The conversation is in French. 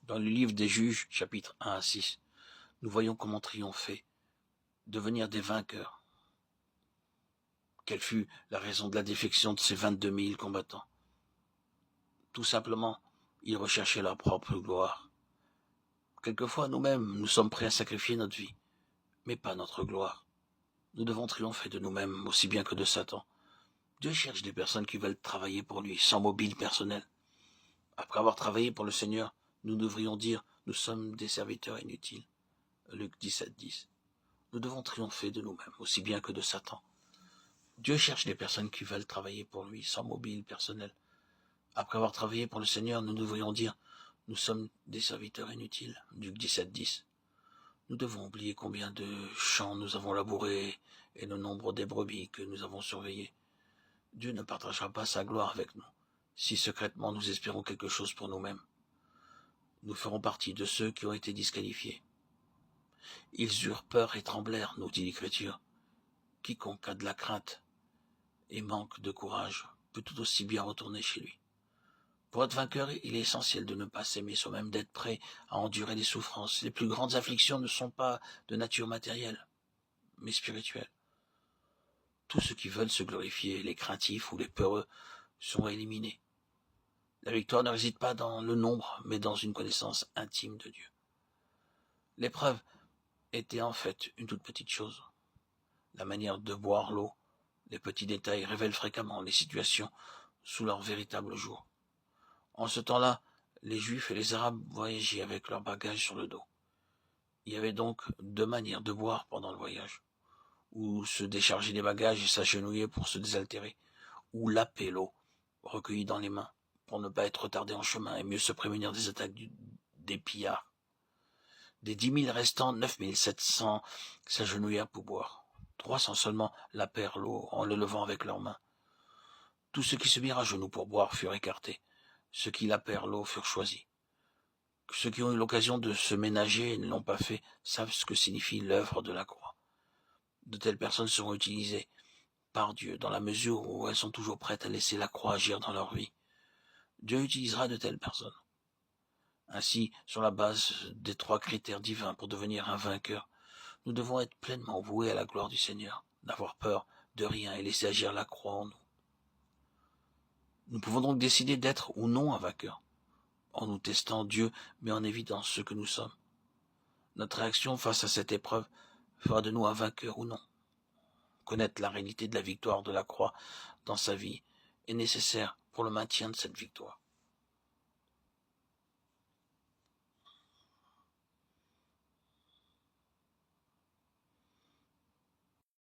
Dans le livre des Juges, chapitres 1 à 6, nous voyons comment triompher, devenir des vainqueurs. Quelle fut la raison de la défection de ces 22 000 combattants? Tout simplement, ils recherchaient leur propre gloire. Quelquefois, nous-mêmes, nous sommes prêts à sacrifier notre vie, mais pas notre gloire. Nous devons triompher de nous-mêmes aussi bien que de Satan. Dieu cherche des personnes qui veulent travailler pour lui, sans mobile personnel. Après avoir travaillé pour le Seigneur, nous devrions dire « Nous sommes des serviteurs inutiles ». Luc 17, 10. Nous devons triompher de nous-mêmes, aussi bien que de Satan. Dieu cherche des personnes qui veulent travailler pour lui, sans mobile personnel. Après avoir travaillé pour le Seigneur, nous devrions dire « Nous sommes des serviteurs inutiles ». Luc 17, 10. Nous devons oublier combien de champs nous avons labourés et le nombre des brebis que nous avons surveillées. Dieu ne partagera pas sa gloire avec nous, si secrètement nous espérons quelque chose pour nous-mêmes. Nous ferons partie de ceux qui ont été disqualifiés. Ils eurent peur et tremblèrent, nous dit l'Écriture. Quiconque a de la crainte et manque de courage peut tout aussi bien retourner chez lui. Pour être vainqueur, il est essentiel de ne pas s'aimer soi-même, d'être prêt à endurer les souffrances. Les plus grandes afflictions ne sont pas de nature matérielle, mais spirituelle. Tous ceux qui veulent se glorifier, les craintifs ou les peureux, sont éliminés. La victoire ne réside pas dans le nombre, mais dans une connaissance intime de Dieu. L'épreuve était en fait une toute petite chose. La manière de boire l'eau, les petits détails révèlent fréquemment les situations sous leur véritable jour. En ce temps-là, les Juifs et les Arabes voyageaient avec leurs bagages sur le dos. Il y avait donc deux manières de boire pendant le voyage, ou se décharger des bagages et s'agenouiller pour se désaltérer, ou laper l'eau, recueillie dans les mains, pour ne pas être retardé en chemin et mieux se prémunir des attaques des pillards. Des 10 000 restants, 9 700 s'agenouillèrent pour boire. 300 seulement lapèrent l'eau en le levant avec leurs mains. Tous ceux qui se mirent à genoux pour boire furent écartés. Ceux qui lapèrent l'eau furent choisis. Ceux qui ont eu l'occasion de se ménager et ne l'ont pas fait savent ce que signifie l'œuvre de la croix. De telles personnes seront utilisées par Dieu dans la mesure où elles sont toujours prêtes à laisser la croix agir dans leur vie. Dieu utilisera de telles personnes. Ainsi, sur la base des 3 critères divins pour devenir un vainqueur, nous devons être pleinement voués à la gloire du Seigneur, n'avoir peur de rien et laisser agir la croix en nous. Nous pouvons donc décider d'être ou non un vainqueur. En nous testant, Dieu met en évidence ce que nous sommes. Notre réaction face à cette épreuve fera de nous un vainqueur ou non. Connaître la réalité de la victoire de la croix dans sa vie est nécessaire pour le maintien de cette victoire.